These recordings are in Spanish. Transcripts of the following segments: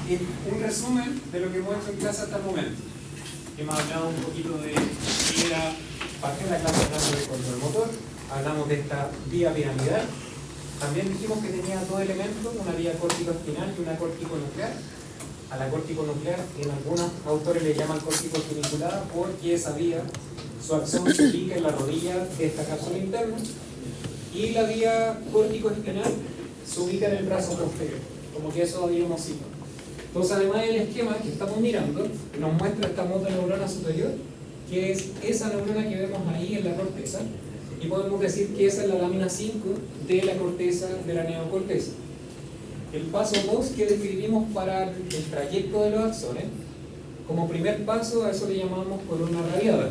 un resumen de lo que hemos hecho en clase hasta el momento. Hemos hablado un poquito de qué era parte de la clase hablando de control motor, hablamos de esta vía piramidal, también dijimos que tenía dos elementos, una vía córtico-espinal y una córtico-nuclear. A la córtico-nuclear en algunos autores le llaman córtico-geniculada porque esa vía, su acción se ubica en la rodilla de esta cápsula interna, y la vía córtico-espinal se ubica en el brazo posterior, como que eso habíamos citado. Entonces, además del esquema que estamos mirando, nos muestra esta motoneurona superior, que es esa neurona que vemos ahí en la corteza, y podemos decir que esa es la lámina 5 de la corteza de la neocorteza. El paso 2 que describimos para el trayecto de los axones, como primer paso a eso le llamamos columna radiada.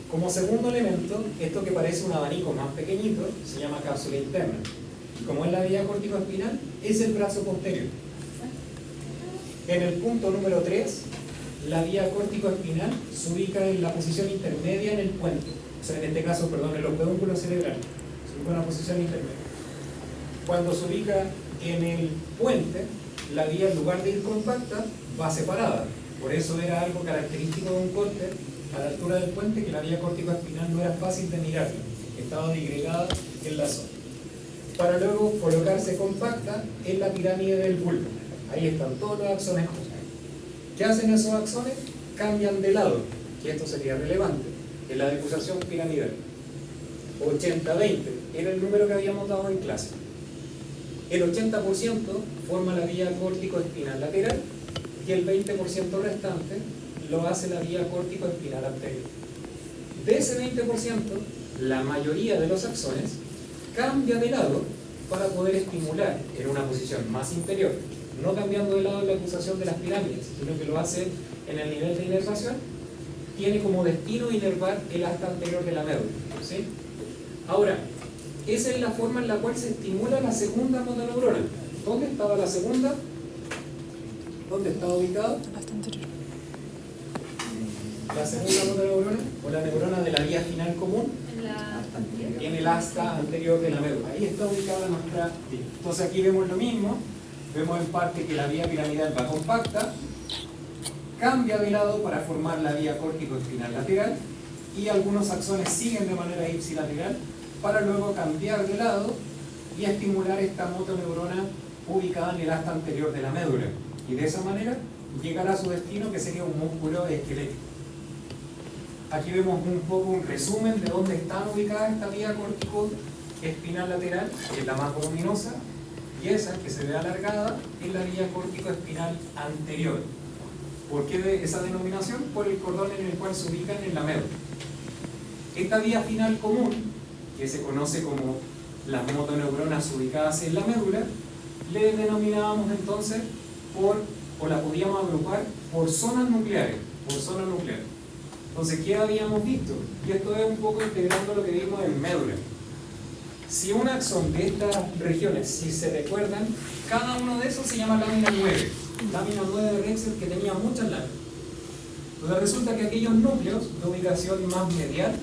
Como segundo elemento, esto que parece un abanico más pequeñito, se llama cápsula interna. Y como es la vía córtico-espinal, es el brazo posterior. En el punto número 3, la vía córtico-espinal se ubica en la posición intermedia en el puente. O sea, en este caso, perdón, en los pedúnculos cerebrales. Se ubica en una posición intermedia. Cuando se ubica en el puente, la vía en lugar de ir compacta, va separada. Por eso era algo característico de un corte a la altura del puente, que la vía córtico-espinal no era fácil de mirarla, estaba digregada en la zona. Para luego colocarse compacta en la pirámide del bulbo. Ahí están todos los axones juntos. ¿Qué hacen esos axones? Cambian de lado, que esto sería relevante, en la decusación piramidal. 80-20 era el número que habíamos dado en clase. El 80% forma la vía córtico-espinal lateral y el 20% restante lo hace la vía córtico-espinal anterior. De ese 20%, la mayoría de los axones cambia de lado para poder estimular en una posición más inferior, no cambiando de lado en la acusación de las pirámides, sino que lo hace en el nivel de inervación. Tiene como destino inervar el asta anterior de la médula, ¿sí? Ahora, esa es la forma en la cual se estimula la segunda motoneurona. ¿Dónde estaba la segunda? ¿Dónde estaba ubicada? La segunda motoneurona, o la neurona de la vía final común, en el asta anterior de la médula. Ahí está ubicada nuestra vía. Entonces aquí vemos lo mismo, vemos en parte que la vía piramidal va compacta, cambia de lado para formar la vía córtico-espinal lateral, y algunos axones siguen de manera ipsilateral para luego cambiar de lado y estimular esta motoneurona ubicada en el asta anterior de la médula, y de esa manera llegar a su destino, que sería un músculo esquelético. Aquí vemos un poco un resumen de dónde están ubicadas esta vía córtico-espinal lateral, que es la más voluminosa, y esa que se ve alargada es la vía córtico-espinal anterior. ¿Por qué esa denominación? Por el cordón en el cual se ubican en la médula. Esta vía final común, que se conoce como las motoneuronas ubicadas en la médula, le denominábamos entonces o la podíamos agrupar por zonas nucleares, Entonces, ¿qué habíamos visto? Y esto es un poco integrando lo que vimos en médula. Si un axón de estas regiones, si se recuerdan, cada uno de esos se llama lámina 9. Lámina 9 de Rexel, que tenía muchas láminas. Entonces resulta que aquellos núcleos de ubicación más medial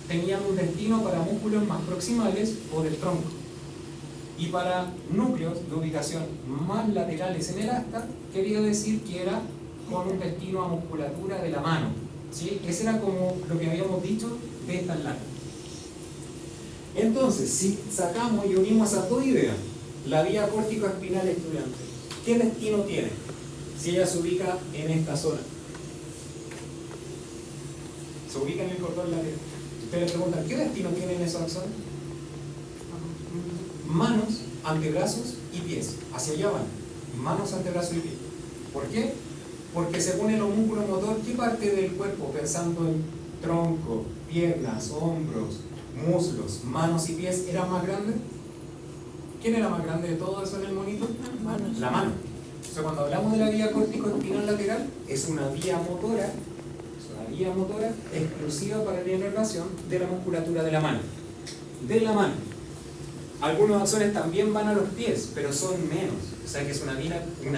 tenían un destino para músculos más proximales o del tronco. Y para núcleos de ubicación más laterales en el asta, quería decir que era con un destino a musculatura de la mano, ¿sí? Ese era como lo que habíamos dicho de estas láminas. Entonces, si sacamos y unimos esas dos ideas, la vía córtico-espinal estudiante, ¿qué destino tiene si ella se ubica en esta zona? Se ubica en el cordón lateral. Ustedes preguntan, ¿qué destino tienen esos axones? Manos, antebrazos y pies. Hacia allá van. Manos, antebrazos y pies. ¿Por qué? Porque según el homúnculo motor, ¿qué parte del cuerpo, pensando en tronco, piernas, hombros, muslos, manos y pies, era más grande? ¿Quién era más grande de todo eso en el monito? La mano. O sea, cuando hablamos de la vía córtico-espinal lateral, es una vía motora exclusiva para la inervación de la musculatura de la mano. Algunos axones también van a los pies, pero son menos. O sea que es una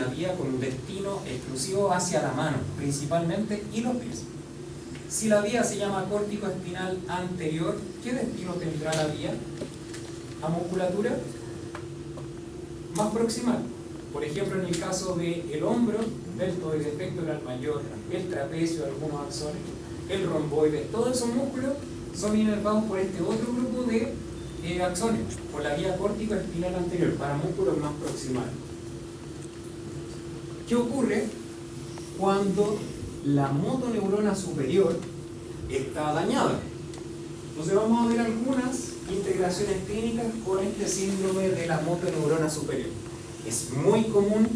vía con un destino exclusivo hacia la mano, principalmente, y los pies. Si la vía se llama córtico-espinal anterior, ¿qué destino tendrá la vía? A musculatura más proximal. Por ejemplo, en el caso del hombro, deltoides, el pectoral mayor, el trapecio, algunos axones, el romboide, todos esos músculos son inervados por este otro grupo de axones, por la vía córtico-espinal anterior, para músculos más proximales. ¿Qué ocurre cuando la motoneurona superior está dañada? Entonces vamos a ver algunas integraciones clínicas con este síndrome de la motoneurona superior. Es muy común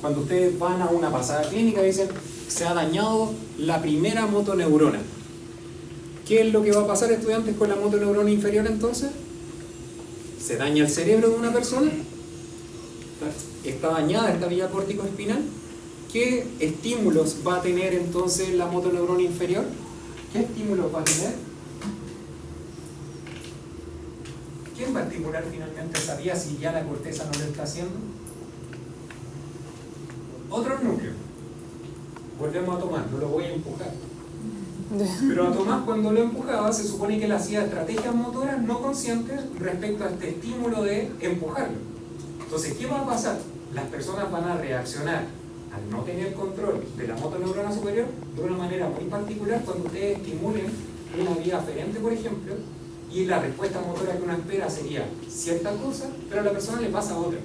cuando ustedes van a una pasada clínica y dicen se ha dañado la primera motoneurona. ¿Qué es lo que va a pasar, estudiantes, con la motoneurona inferior entonces? ¿Se daña el cerebro de una persona? ¿Está dañada esta vía córtico-espinal? ¿Qué estímulos va a tener entonces la motoneurona inferior? ¿Qué estímulos va a tener? ¿Quién va a estimular finalmente esa vía si ya la corteza no lo está haciendo? Otros núcleos. Volvemos a Tomás, no lo voy a empujar. Pero a Tomás, cuando lo empujaba, se supone que él hacía estrategias motoras no conscientes respecto a este estímulo de empujarlo. Entonces, ¿qué va a pasar? Las personas van a reaccionar al no tener control de la motoneurona superior de una manera muy particular cuando ustedes estimulen una vía aferente, por ejemplo, y la respuesta motora que uno espera sería cierta cosa, pero a la persona le pasa otra.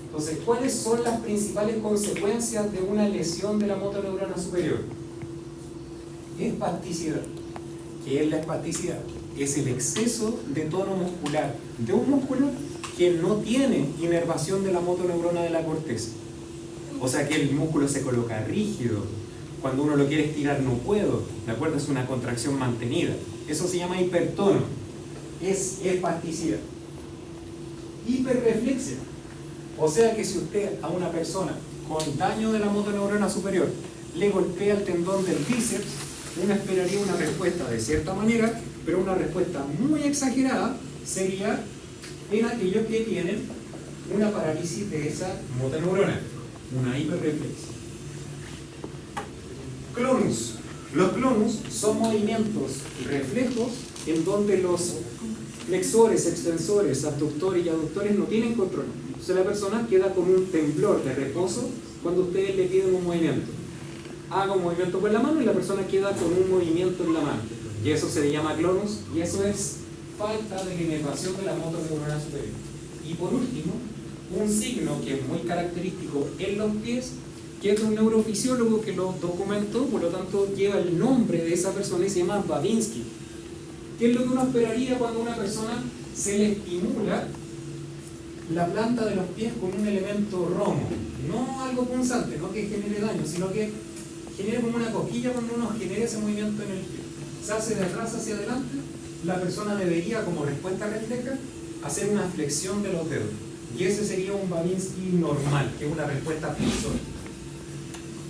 Entonces, ¿cuáles son las principales consecuencias de una lesión de la motoneurona superior? Espasticidad. ¿Qué es la espasticidad? Es el exceso de tono muscular de un músculo que no tiene inervación de la motoneurona de la corteza. O sea que el músculo se coloca rígido. Cuando uno lo quiere estirar no puedo. ¿De acuerdo? Es una contracción mantenida. Eso se llama hipertono. Es espasticidad. Hiperreflexia. O sea que si usted a una persona con daño de la motoneurona superior le golpea el tendón del bíceps, uno esperaría una respuesta de cierta manera, pero una respuesta muy exagerada sería en aquellos que tienen una parálisis de esa motoneurona, una hiperreflexia. Clonus. Los clonus son movimientos reflejos en donde los flexores, extensores, abductores y aductores no tienen control. Entonces la persona queda con un temblor de reposo cuando ustedes le piden un movimiento. Haga un movimiento con la mano y la persona queda con un movimiento en la mano. Y eso se le llama clonus, y eso es falta de inervación de la motoneurona superior. Y por último, un signo que es muy característico en los pies, que es un neurofisiólogo que lo documentó, por lo tanto lleva el nombre de esa persona y se llama Babinski. ¿Qué es lo que uno esperaría cuando a una persona se le estimula la planta de los pies con un elemento romo? No algo punzante, no que genere daño, sino que genere como una cosquilla cuando uno genera ese movimiento en el pie. Se hace de atrás hacia adelante, la persona debería, como respuesta refleja, hacer una flexión de los dedos. Y ese sería un Babinski normal, que es una respuesta flexora.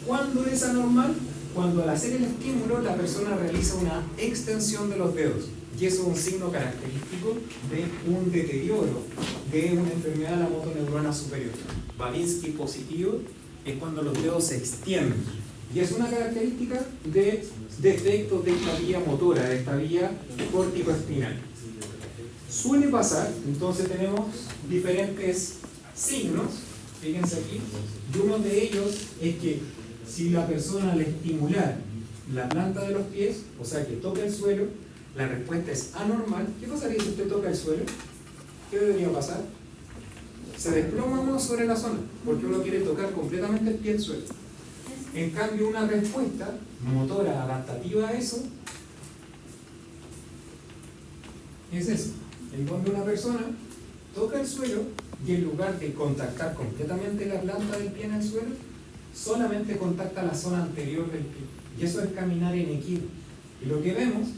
¿Cuándo es anormal? Cuando al hacer el estímulo la persona realiza una extensión de los dedos. Y eso es un signo característico de un deterioro de una enfermedad de la motoneurona superior. Babinski positivo es cuando los dedos se extienden. Y es una característica de defectos de esta vía motora, de esta vía córtico-espinal. Suele pasar, entonces tenemos diferentes signos, fíjense aquí, y uno de ellos es que si la persona al estimular la planta de los pies, o sea que toca el suelo, la respuesta es anormal. ¿Qué pasaría si usted toca el suelo? ¿Qué debería pasar? Se desploma uno sobre la zona, porque uno quiere tocar completamente el pie al suelo. En cambio, una respuesta motora adaptativa a eso es eso, en donde una persona toca el suelo y en lugar de contactar completamente la planta del pie en el suelo, solamente contacta la zona anterior del pie. Y eso es caminar en equilibrio. Y lo que vemos,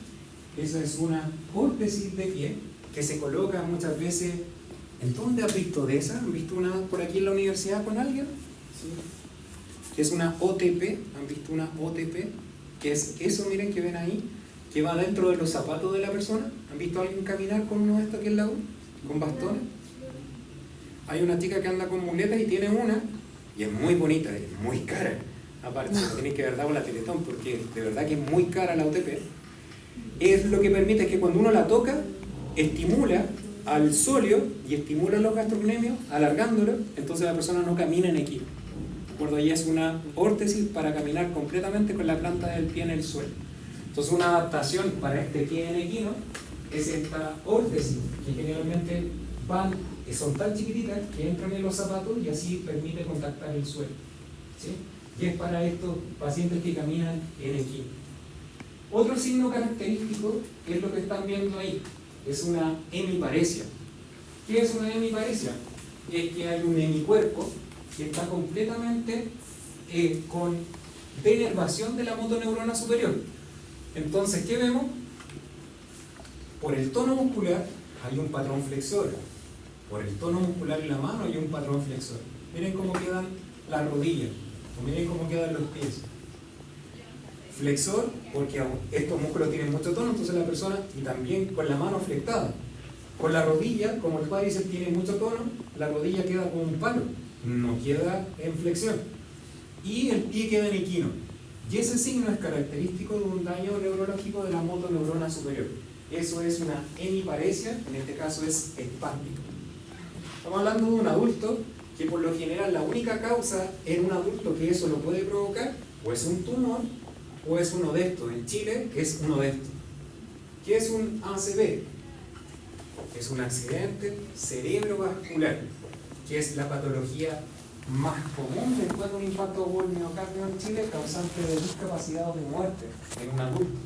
eso es una órtesis de pie que se coloca muchas veces. ¿En dónde has visto de esa? ¿Han visto una por aquí en la universidad con alguien? Sí. Que es una OTP. ¿Han visto una OTP? Que es eso, miren, que ven ahí, que va dentro de los zapatos de la persona. ¿Han visto a alguien caminar con uno de estos aquí en la U? ¿Con bastones? Hay una chica que anda con muletas y tiene una, y es muy bonita, es muy cara. Aparte, tienen que ver dado la Teletón, porque de verdad que es muy cara la OTP. Es lo que permite que cuando uno la toca, estimula al sóleo y estimula los gastrocnemios, alargándolo, entonces la persona no camina en equino. ¿De acuerdo? Y es una órtesis para caminar completamente con la planta del pie en el suelo. Entonces una adaptación para este pie en equino es esta órtesis, que generalmente son tan chiquititas que entran en los zapatos y así permite contactar el suelo. ¿Sí? Y es para estos pacientes que caminan en equino. Otro signo característico es lo que están viendo ahí, es una hemiparesia. ¿Qué es una hemiparesia? Es que hay un hemicuerpo que está completamente con denervación de la motoneurona superior. Entonces, ¿qué vemos? Por el tono muscular hay un patrón flexor. Por el tono muscular en la mano hay un patrón flexor. Miren cómo quedan las rodillas, o miren cómo quedan los pies. Flexor, porque estos músculos tienen mucho tono, entonces la persona, y también con la mano flectada. Con la rodilla, como el cuádriceps tiene mucho tono, la rodilla queda como un palo, no queda en flexión. Y el pie queda en equino. Y ese signo es característico de un daño neurológico de la motoneurona superior. Eso es una hemiparesia, en este caso es espásmico. Estamos hablando de un adulto que por lo general la única causa en un adulto que eso lo puede provocar o es un tumor o es uno de estos. En Chile es uno de estos. ¿Qué es un ACV? Es un accidente cerebrovascular, que es la patología más común después de un infarto por miocardio en Chile, causante de discapacidad o de muerte en un adulto.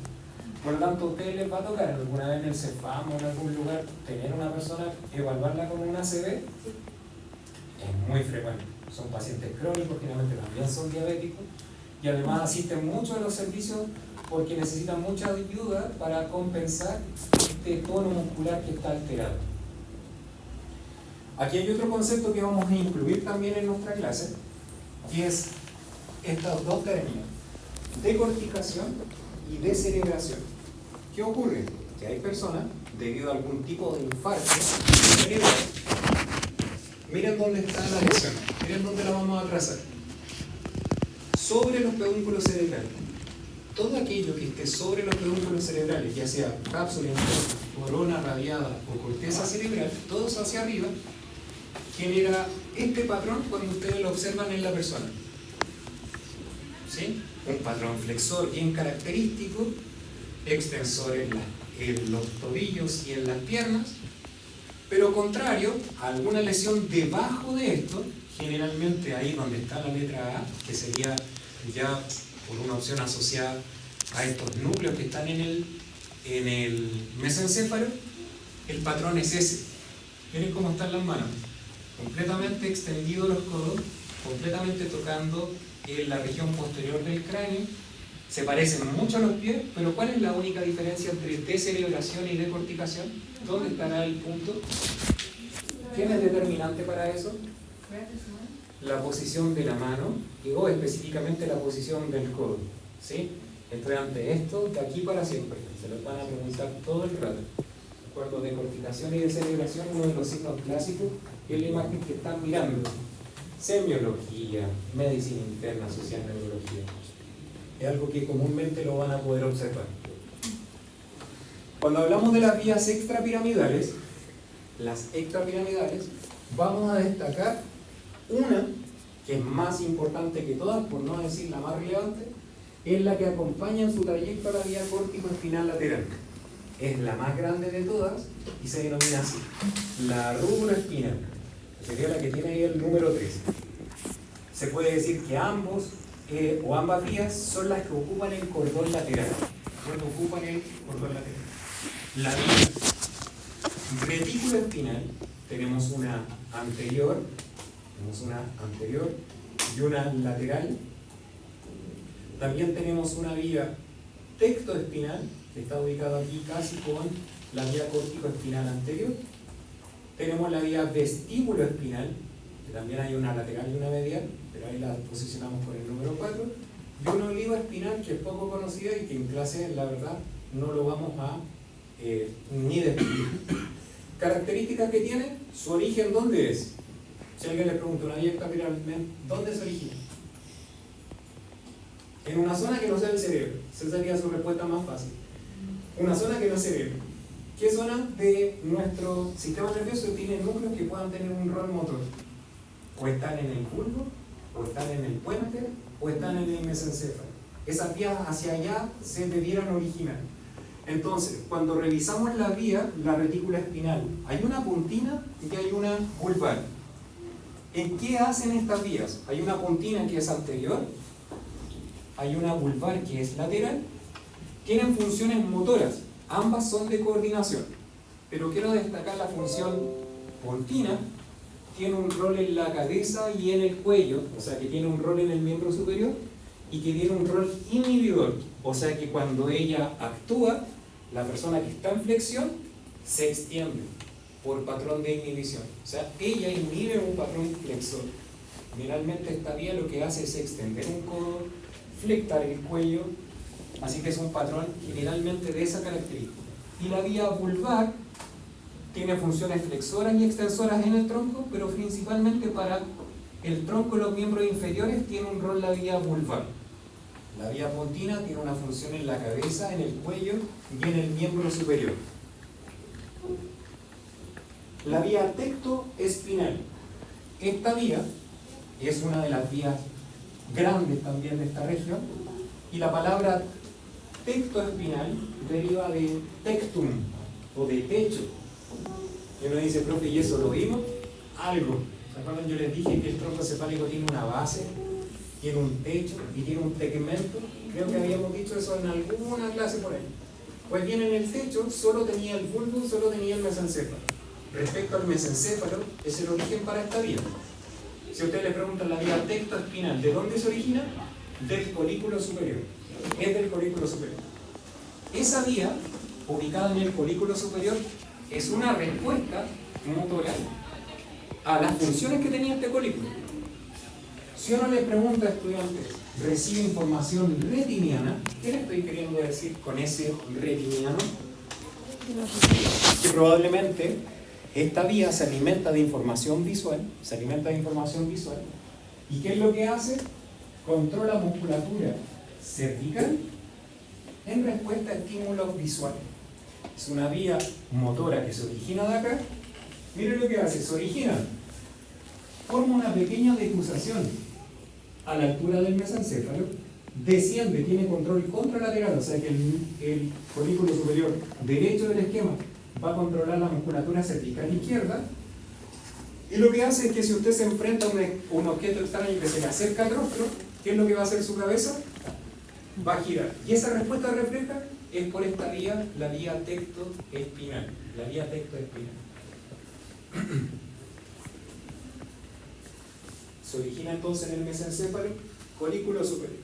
Por lo tanto, a ustedes les va a tocar alguna vez en el CEFAM o en algún lugar tener una persona, evaluarla con un ACV. Es muy frecuente. Son pacientes crónicos, generalmente también son diabéticos, y además asisten mucho a los servicios porque necesitan mucha ayuda para compensar este tono muscular que está alterado. Aquí hay otro concepto que vamos a incluir también en nuestra clase, que es estos dos términos, decorticación y descerebración. ¿Qué ocurre? Que hay personas, debido a algún tipo de infarto cerebral, miren dónde está la lesión, miren dónde la vamos a trazar. Sobre los pedúnculos cerebrales. Todo aquello que esté sobre los pedúnculos cerebrales, ya sea cápsula interna, corona radiada o corteza cerebral, todo eso hacia arriba, genera este patrón cuando ustedes lo observan en la persona. ¿Sí? Un patrón flexor bien característico, extensor en los tobillos y en las piernas, pero contrario a alguna lesión debajo de esto, generalmente ahí donde está la letra A, que sería ya por una opción asociada a estos núcleos que están en el mesencéfalo, el patrón es ese. Miren cómo están las manos, completamente extendidos los codos, completamente tocando en la región posterior del cráneo. Se parecen mucho a los pies, pero ¿cuál es la única diferencia entre descerebración y decorticación? ¿Dónde estará el punto? ¿Quién es determinante para eso? La posición de la mano o específicamente la posición del codo. ¿Sí? Entre ante esto, de aquí para siempre. Se lo van a preguntar todo el rato. ¿De acuerdo? Decorticación y descerebración, uno de los signos clásicos, es la imagen que están mirando. Semiología, medicina interna, social, neurología. Es algo que comúnmente lo van a poder observar. Cuando hablamos de las vías extrapiramidales, vamos a destacar una que es más importante que todas, por no decir la más relevante, es la que acompaña en su trayecto a la vía córtico-espinal lateral. Es la más grande de todas y se denomina así, la rubroespinal. Sería la que tiene ahí el número 3. Se puede decir que ambas vías son las que ocupan el cordón lateral. La vía reticuloespinal, tenemos una anterior y una lateral. También tenemos una vía tectoespinal, que está ubicada aquí casi con la vía córtico-espinal anterior. Tenemos la vía vestíbuloespinal, que también hay una lateral y una medial, pero ahí la posicionamos por el número 4. Y una olivoespinal que es poco conocida y que en clase, la verdad, no lo vamos a ni describir. Características que tiene, su origen, ¿dónde es? Si alguien le pregunta una vía extrapiramidal, ¿dónde se origina? En una zona que no sea el cerebro. Esa sería su respuesta más fácil. Una zona que no es cerebro. ¿Qué zona de nuestro sistema nervioso tiene núcleos que puedan tener un rol motor? O están en el bulbo, o están en el puente, o están en el mesencéfalo. Esas vías hacia allá se debieran originar. Entonces, cuando revisamos la vía, la retícula espinal, hay una puntina y hay una vulvar. ¿En qué hacen estas vías? Hay una puntina que es anterior, hay una vulvar que es lateral, tienen funciones motoras, ambas son de coordinación, pero quiero destacar la función puntina, tiene un rol en la cabeza y en el cuello, o sea que tiene un rol en el miembro superior, y que tiene un rol inhibidor, o sea que cuando ella actúa, la persona que está en flexión se extiende por patrón de inhibición, o sea, ella inhibe un patrón flexor. Generalmente esta vía lo que hace es extender un codo, flectar el cuello, así que es un patrón generalmente de esa característica. Y la vía vulvar tiene funciones flexoras y extensoras en el tronco, pero principalmente para el tronco y los miembros inferiores tiene un rol la vía vulvar. La vía pontina tiene una función en la cabeza, en el cuello y en el miembro superior. La vía tectoespinal. Esta vía es una de las vías grandes también de esta región, y la palabra tectoespinal deriva de tectum o de techo. Y uno dice, profe, ¿y eso lo vimos? Algo. ¿Se acuerdan? Yo les dije que el tronco cefálico tiene una base, tiene un techo y tiene un tegmento. Creo que habíamos dicho eso en alguna clase por ahí. Pues bien, en el techo solo tenía el bulbo, solo tenía el mesencéfalo. Respecto al mesencéfalo, es el origen para esta vía. Si ustedes le preguntan la vía tectoespinal, ¿de dónde se origina? Del colículo superior. Es del colículo superior. Esa vía, ubicada en el colículo superior, es una respuesta motora a las funciones que tenía este colículo. Si uno le pregunta a estudiantes, ¿recibe información retiniana? ¿Qué le estoy queriendo decir con ese retiniano? Que probablemente esta vía se alimenta de información visual, ¿y qué es lo que hace? Controla musculatura cervical en respuesta a estímulos visuales. Es una vía motora que se origina de acá. Miren lo que hace, se origina, forma una pequeña decusación a la altura del mesencéfalo, desciende, tiene control contralateral, o sea que el folículo superior derecho del esquema va a controlar la musculatura cervical izquierda, y lo que hace es que si usted se enfrenta a un objeto extraño que se le acerca al rostro, ¿qué es lo que va a hacer su cabeza? Va a girar. Y esa respuesta refleja es por esta vía, la vía tectoespinal. Se origina entonces en el mesencéfalo, colículo superior.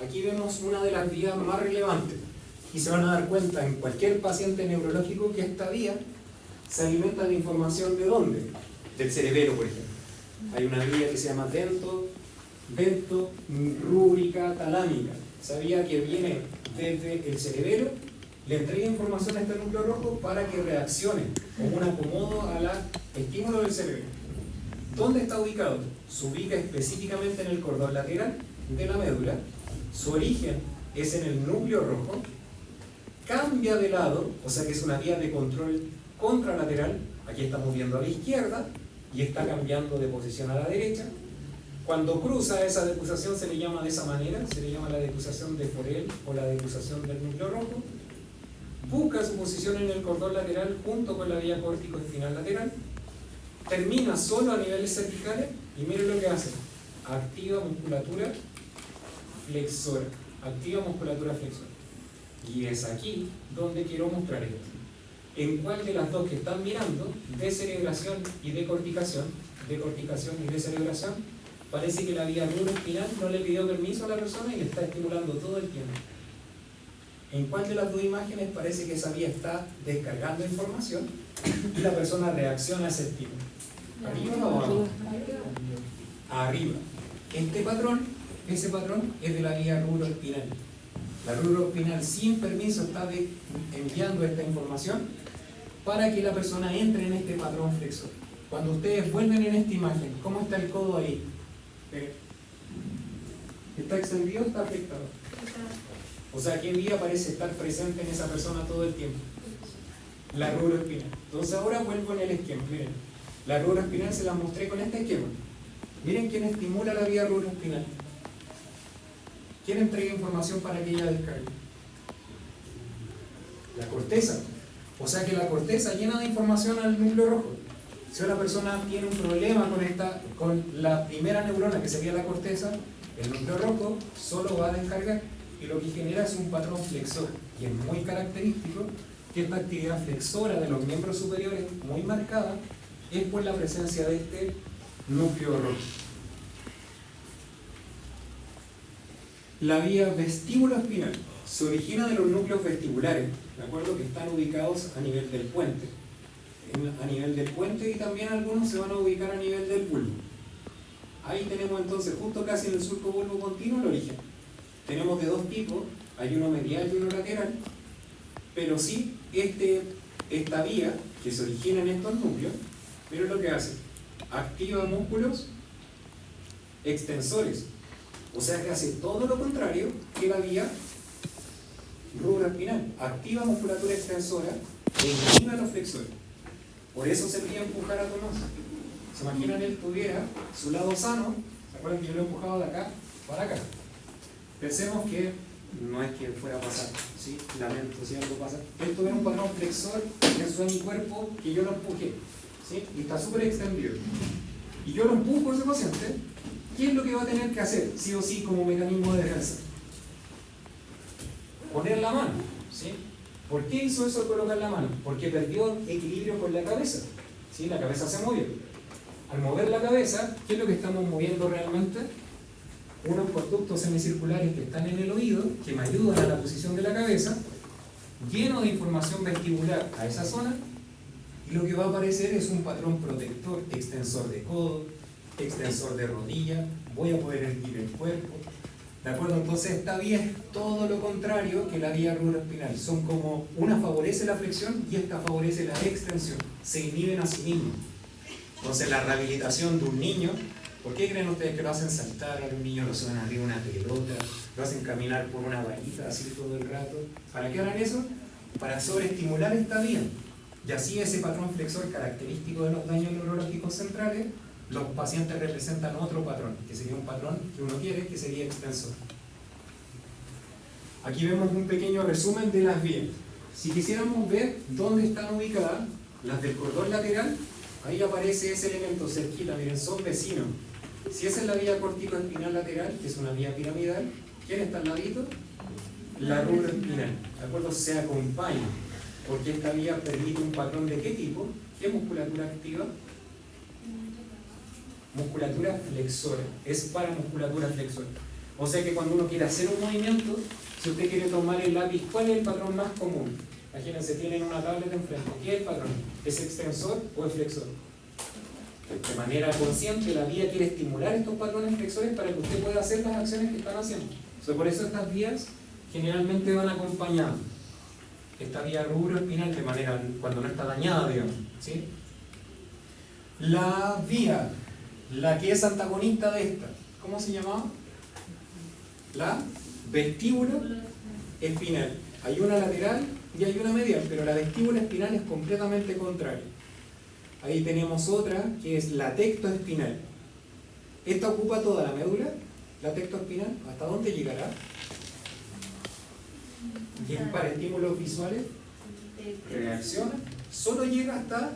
Aquí vemos una de las vías más relevantes, y se van a dar cuenta en cualquier paciente neurológico que esta vía se alimenta de información ¿de dónde? Del cerebelo, por ejemplo. Hay una vía que se llama rúbrica talámica. Esa vía que viene desde el cerebelo, le entrega información a este núcleo rojo para que reaccione como un acomodo al estímulo del cerebro. ¿Dónde está ubicado? Se ubica específicamente en el cordón lateral de la médula. Su origen es en el núcleo rojo. Cambia de lado, o sea que es una vía de control contralateral. Aquí estamos viendo a la izquierda y está cambiando de posición a la derecha. Cuando cruza esa decusación se le llama de esa manera, se le llama la decusación de Forel o la decusación del núcleo rojo. Busca su posición en el cordón lateral junto con la vía córtico-espinal lateral. Termina solo a niveles cervicales y miren lo que hace. Activa musculatura flexora. Y es aquí donde quiero mostrar esto. ¿En cuál de las dos que están mirando, de cerebración y de corticación, parece que la vía neuroespinal no le pidió permiso a la persona y le está estimulando todo el tiempo? ¿En cuál de las dos imágenes parece que esa vía está descargando información y la persona reacciona a ese estímulo? ¿Arriba o abajo? Arriba. Ese patrón es de la vía neuroespinal. La neuroespinal sin permiso está enviando esta información para que la persona entre en este patrón flexor. Cuando ustedes vuelven en esta imagen, ¿cómo está el codo ahí? ¿Está extendido o está afectado? O sea, ¿qué vía parece estar presente en esa persona todo el tiempo? la rúdula espinal. Entonces ahora vuelvo en el esquema. Miren, la rúdula espinal se la mostré con este esquema. Miren quién estimula la vía rúdula espinal. ¿Quién entrega información para que ella descargue? La corteza. O sea que la corteza llena de información al núcleo rojo. Si una persona tiene un problema con la primera neurona, que sería la corteza, el núcleo rojo solo va a descargar. Y lo que genera es un patrón flexor, que es muy característico, que esta actividad flexora de los miembros superiores, muy marcada, es por la presencia de este núcleo rojo. La vía vestíbulo-espinal se origina de los núcleos vestibulares, ¿de acuerdo? Que están ubicados a nivel del puente. A nivel del puente, y también algunos se van a ubicar a nivel del bulbo. Ahí tenemos entonces, justo casi en el surco bulbo continuo, el origen. Tenemos de dos tipos, hay uno medial y uno lateral, pero sí esta vía que se origina en estos núcleos, miren lo que hace, activa músculos extensores, o sea que hace todo lo contrario que la vía rúdula espinal, activa musculatura extensora e inhibe a los flexores. Por eso se podría empujar a Tomás. ¿Se imaginan él tuviera su lado sano? ¿Se acuerdan que yo lo he empujado de acá para acá? Pensemos que no es que fuera a pasar, ¿sí? Lamento si algo pasa. Él tuviera un patrón flexor en su hemicuerpo que yo lo empujé, ¿sí? Y está súper extendido. Y yo lo empujo a ese paciente. ¿Qué es lo que va a tener que hacer, sí o sí, como mecanismo de defensa? Poner la mano, ¿sí? ¿Por qué hizo eso de colocar la mano? Porque perdió equilibrio con la cabeza, ¿sí? La cabeza se movió. Al mover la cabeza, ¿qué es lo que estamos moviendo realmente? Unos conductos semicirculares que están en el oído, que me ayudan a la posición de la cabeza, lleno de información vestibular a esa zona, y lo que va a aparecer es un patrón protector, extensor de codo, extensor de rodilla, voy a poder erguir el cuerpo. ¿De acuerdo? Entonces esta vía es todo lo contrario que la vía rúdula espinal. Son como, una favorece la flexión y esta favorece la extensión. Se inhiben a sí mismos. Entonces la rehabilitación de un niño, ¿por qué creen ustedes que lo hacen saltar a un niño, lo suben arriba de una pelota, lo hacen caminar por una varita así todo el rato? ¿Para qué harán eso? Para sobreestimular esta vía. Y así ese patrón flexor característico de los daños neurológicos centrales, los pacientes representan otro patrón, que sería un patrón que uno quiere, que sería extensor. Aquí vemos un pequeño resumen de las vías. Si quisiéramos ver dónde están ubicadas las del cordón lateral, ahí aparece ese elemento cerquita, miren, son vecinos. Si esa es la vía corticoespinal lateral, que es una vía piramidal, ¿quién está al ladito? La rúdula espinal, ¿de acuerdo? Se acompaña, porque esta vía permite un patrón de qué tipo, qué musculatura activa. Musculatura flexora, es para musculatura flexora. O sea que cuando uno quiere hacer un movimiento, si usted quiere tomar el lápiz, ¿cuál es el patrón más común? Imagínense, tienen una tablet enfrente. ¿Qué es el patrón? ¿Es extensor o es flexor? De manera consciente, la vía quiere estimular estos patrones flexores para que usted pueda hacer las acciones que están haciendo. O sea, por eso estas vías generalmente van acompañadas. Esta vía rúdula-espinal de manera, cuando no está dañada, digamos, ¿sí? La vía, la que es antagonista de esta, ¿cómo se llamaba? La vestíbulo espinal. Hay una lateral y hay una medial, pero la vestíbulo espinal es completamente contraria. Ahí tenemos otra que es la tectoespinal. Esta ocupa toda la médula, la tectoespinal. ¿Hasta dónde llegará? Y para estímulos visuales reacciona, solo llega hasta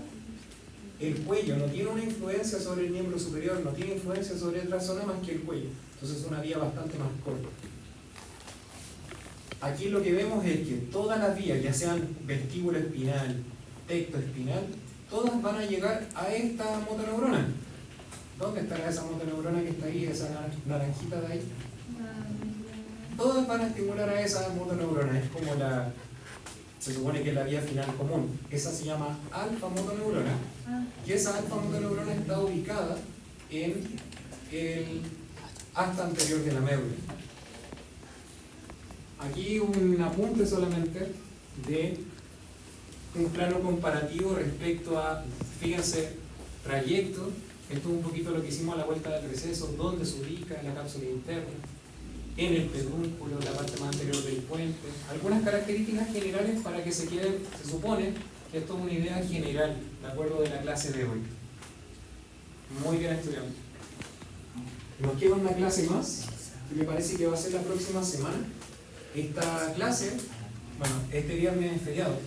el cuello, no tiene una influencia sobre el miembro superior, no tiene influencia sobre otra zona más que el cuello. Entonces es una vía bastante más corta. Aquí lo que vemos es que todas las vías, ya sean vestíbulo espinal, tectoespinal, todas van a llegar a esta motoneurona. ¿Dónde estará esa motoneurona que está ahí, esa naranjita de ahí? Todas van a estimular a esa motoneurona, es como se supone que es la vía final común. Esa se llama alfa motoneurona, y esa alfa motoneurona está ubicada en el asta anterior de la médula. Aquí un apunte solamente de un plano comparativo respecto a, fíjense, trayecto. Esto es un poquito lo que hicimos a la vuelta del receso, dónde se ubica la cápsula interna, en el pedúnculo, la parte más anterior del puente. Algunas características generales para que se quede, se supone, que esto es una idea general, de acuerdo de la clase de hoy. Muy bien estudiado. Nos queda una clase más, que me parece que va a ser la próxima semana. Esta clase, bueno, este viernes es feriado,